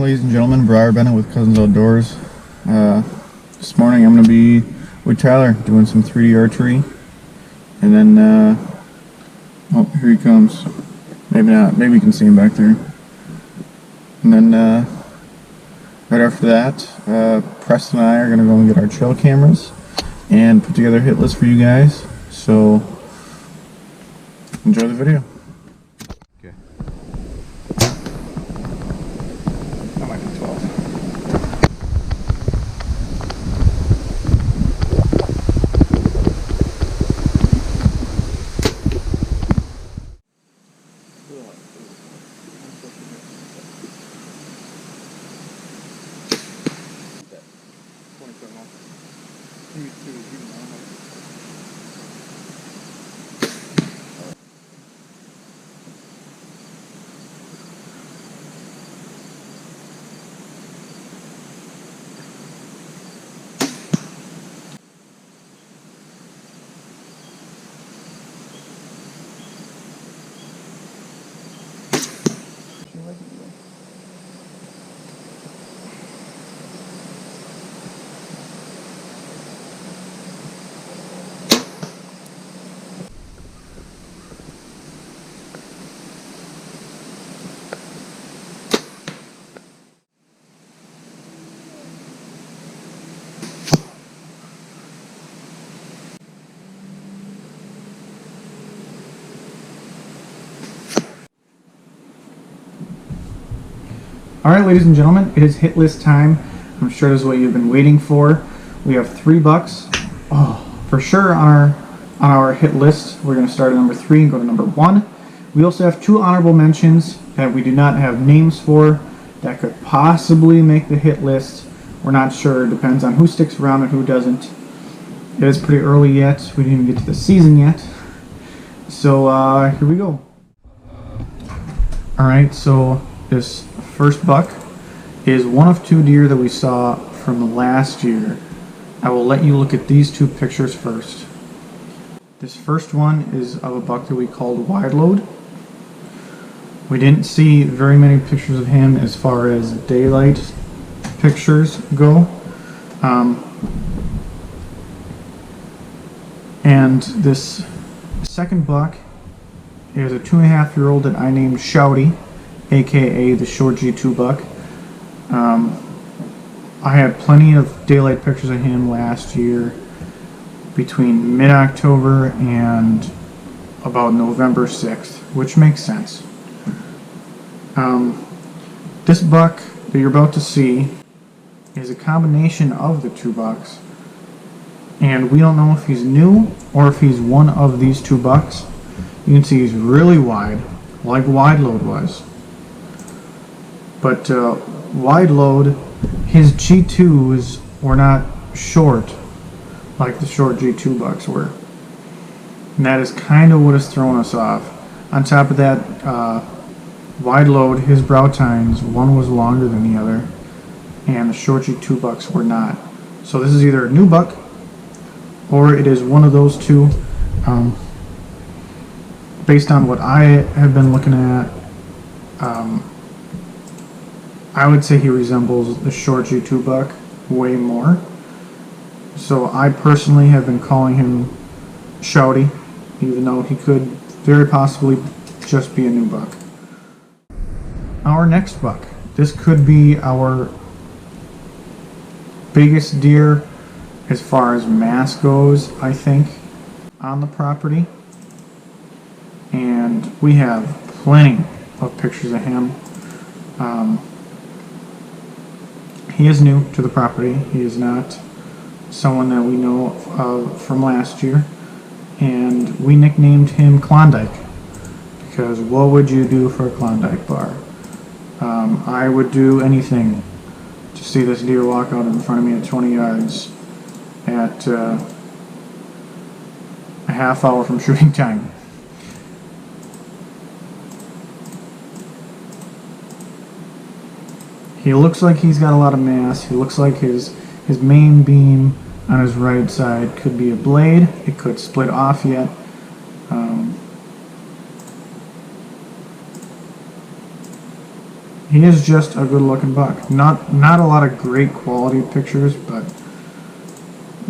ladies and gentlemen. Briar Bennett with Cousins Outdoors. This morning I'm going to be with Tyler doing some 3D archery, and then oh, here he comes. Maybe not, maybe you can see him back there. And then right after that, Preston and I are going to go and get our trail cameras and put together a hit list for you guys. So enjoy the video. Okay. That might be 12. Alright, ladies and gentlemen, it is hit list time. I'm sure this is what you've been waiting for. We have $3 for sure on our hit list. We're going to start at number 3 and go to number 1. We also have 2 honorable mentions that we do not have names for that could possibly make the hit list. We're not sure. It depends on who sticks around and who doesn't. It is pretty early yet. We didn't even get to the season yet. So here we go. Alright, so this first buck is one of 2 deer that we saw from last year. I will let you look at these 2 pictures first. This first one is of a buck that we called Wide Load. We didn't see very many pictures of him as far as daylight pictures go. And this second buck is a 2.5-year-old that I named Shouty, aka the short G2 buck. I had plenty of daylight pictures of him last year between mid-October and about November 6th, which makes sense. This buck that you're about to see is a combination of the 2 bucks, and we don't know if he's new or if he's one of these 2 bucks. You can see he's really wide, like Wide Load was. But Wide Load, his G2s were not short like the short G2 bucks were. And that is kind of what has thrown us off. On top of that, Wide Load, his brow tines, one was longer than the other, and the short G2 bucks were not. So this is either a new buck or it is one of those 2. Based on what I have been looking at, I would say he resembles the short G2 buck way more. So I personally have been calling him Shouty, even though he could very possibly just be a new buck. Our next buck. This could be our biggest deer as far as mass goes, I think, on the property. And we have plenty of pictures of him. He is new to the property. He is not someone that we know of from last year. And we nicknamed him Klondike, because what would you do for a Klondike bar? I would do anything to see this deer walk out in front of me at 20 yards at a half hour from shooting time. He looks like he's got a lot of mass. He looks like his main beam on his right side could be a blade. It could split off yet. he is just a good looking buck. Not a lot of great quality pictures, but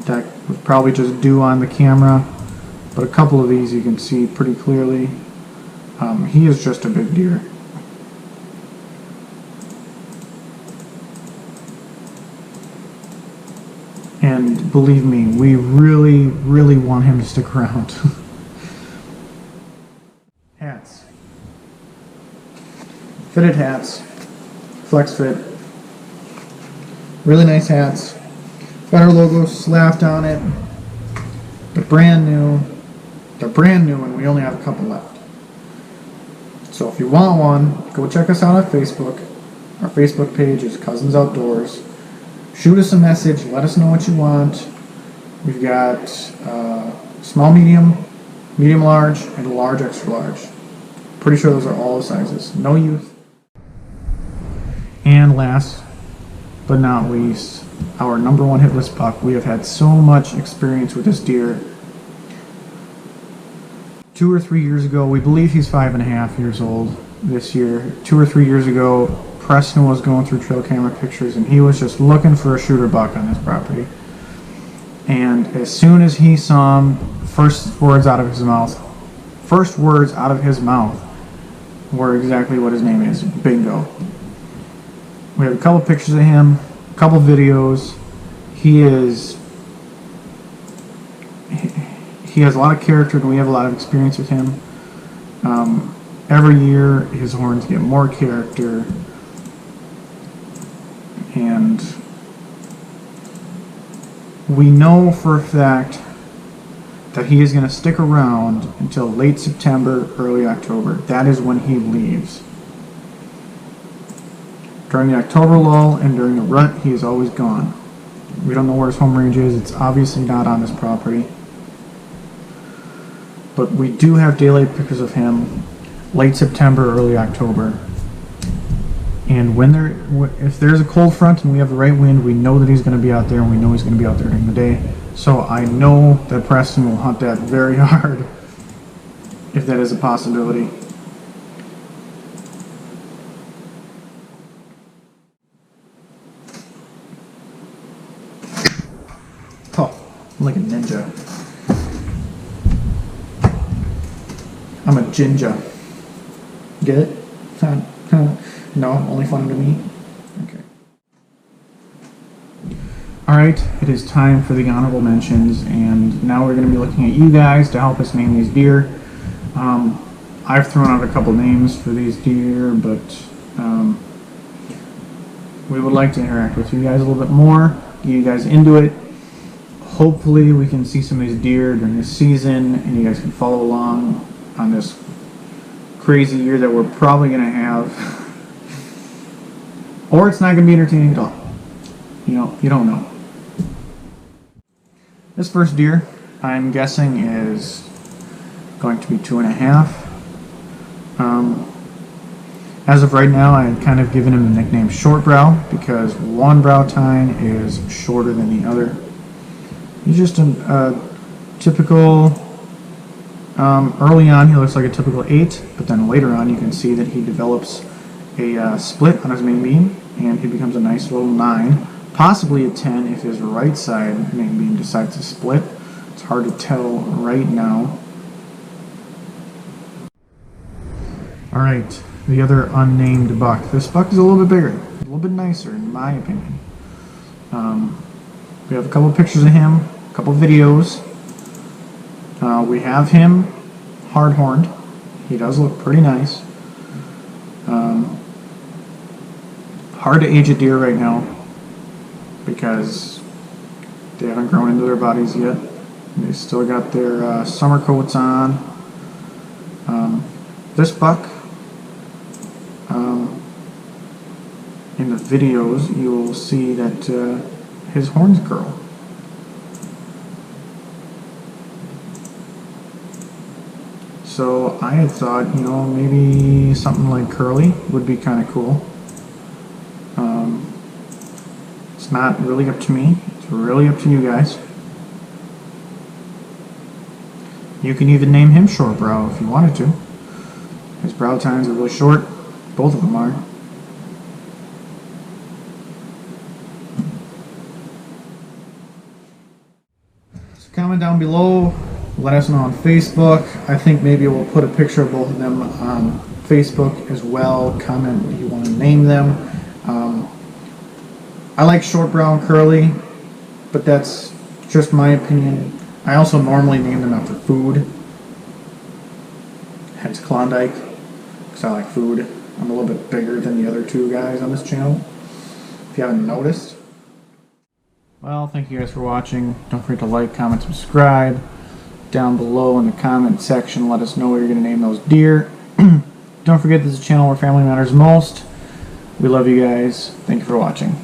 that would probably just do on the camera. But a couple of these you can see pretty clearly. He is just a big deer. And believe me, we really, really want him to stick around. Hats. Fitted hats. Flex fit. Really nice hats. Got our logo slapped on it. They're brand new. They're brand new and we only have a couple left. So if you want one, go check us out on Facebook. Our Facebook page is Cousins Outdoors. Shoot us a message, let us know what you want. We've got small, medium, medium large, and a large, extra large. Pretty sure those are all the sizes. No youth. And last but not least, our number one Hitlist buck. We have had so much experience with this deer. 2 or 3 years ago, we believe he's 5.5 years old this year. 2 or 3 years ago, Preston was going through trail camera pictures and he was just looking for a shooter buck on this property. And as soon as he saw him, first words out of his mouth were exactly what his name is, bingo. We have a couple pictures of him, a couple videos. He has a lot of character and we have a lot of experience with him. Every year his horns get more character. And we know for a fact that he is going to stick around until late September, early October. That is when he leaves. During the October lull and during the rut, he is always gone. We don't know where his home range is. It's obviously not on this property. But we do have daylight pictures of him late September, early October. And if there's a cold front and we have the right wind, we know that he's going to be out there, and we know he's going to be out there during the day. So I know that Preston will hunt that very hard if that is a possibility. Oh, I'm like a ninja. I'm a ginger. Get it? No, only fun to me. Okay. Alright, it is time for the honorable mentions, and now we're going to be looking at you guys to help us name these deer. I've thrown out a couple names for these deer, but we would like to interact with you guys a little bit more, get you guys into it. Hopefully we can see some of these deer during this season, and you guys can follow along on this crazy year that we're probably going to have. Or it's not going to be entertaining at all. You don't know. This first deer, I'm guessing, is going to be 2.5. As of right now, I had kind of given him the nickname Short Brow because one brow tine is shorter than the other. He's just a typical. Early on, he looks like a typical 8, but then later on, you can see that he develops a split on his main beam, and he becomes a nice little 9, possibly a 10 if his right side main beam decides to split. It's hard to tell right now. Alright, the other unnamed buck. This buck is a little bit bigger, a little bit nicer in my opinion. We have a couple pictures of him, a couple videos. We have him hard-horned. He does look pretty nice. Hard to age a deer right now because they haven't grown into their bodies yet. They still got their summer coats on. This buck, in the videos, you will see that his horns curl. So I had thought, maybe something like curly would be kind of cool. It's not really up to me. It's really up to you guys. You can even name him Short Brow if you wanted to. His brow tines are really short. Both of them are. comment down below. Let us know on Facebook. I think maybe we'll put a picture of both of them on Facebook as well. Comment what you want to name them. I like short brown curly, but that's just my opinion. I also normally name them after food. Hence Klondike, because I like food. I'm a little bit bigger than the other two guys on this channel, if you haven't noticed. Well, thank you guys for watching. Don't forget to like, comment, subscribe. Down below in the comment section, let us know what you're going to name those deer. Don't forget this is a channel where family matters most. We love you guys. Thank you for watching.